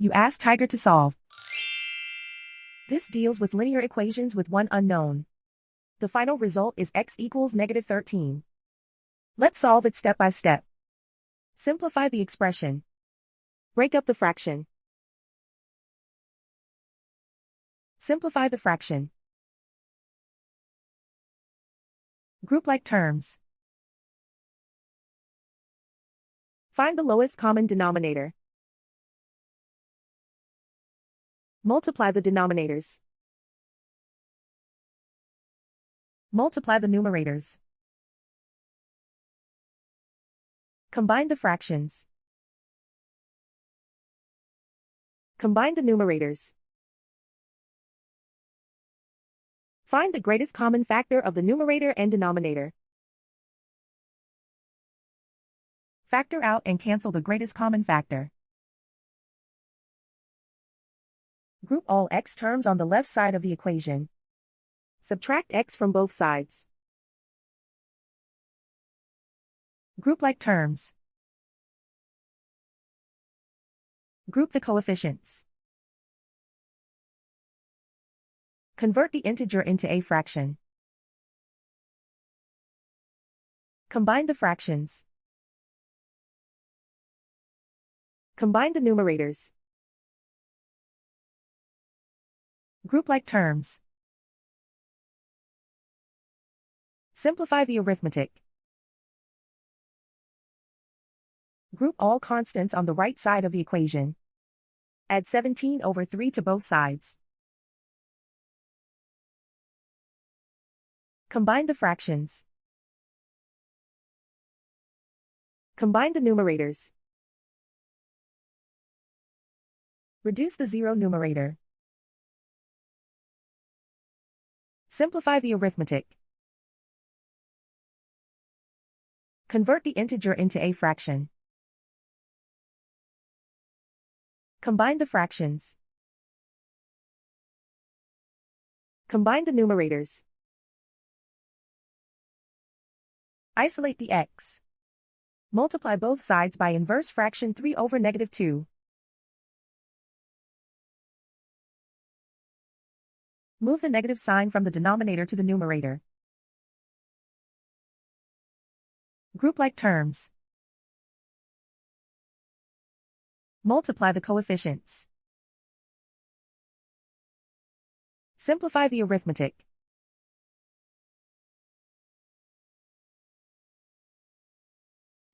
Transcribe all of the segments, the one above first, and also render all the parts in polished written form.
You ask Tiger to solve. This deals with linear equations with one unknown. The final result is x equals -13. Let's solve it step by step. Simplify the expression. Break up the fraction. Simplify the fraction. Group like terms. Find the lowest common denominator. Multiply the denominators. Multiply the numerators. Combine the fractions. Combine the numerators. Find the greatest common factor of the numerator and denominator. Factor out and cancel the greatest common factor. Group all x terms on the left side of the equation. Subtract x from both sides. Group like terms. Group the coefficients. Convert the integer into a fraction. Combine the fractions. Combine the numerators. Group like terms. Simplify the arithmetic. Group all constants on the right side of the equation. Add 17/3 to both sides. Combine the fractions. Combine the numerators. Reduce the zero numerator. Simplify the arithmetic. Convert the integer into a fraction. Combine the fractions. Combine the numerators. Isolate the x. Multiply both sides by inverse fraction 3/2. Move the negative sign from the denominator to the numerator. Group like terms. Multiply the coefficients. Simplify the arithmetic.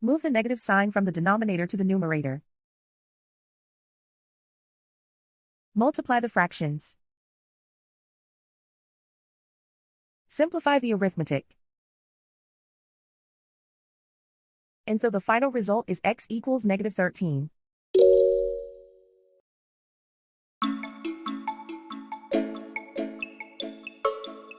Move the negative sign from the denominator to the numerator. Multiply the fractions. Simplify the arithmetic. And so the final result is x equals -13.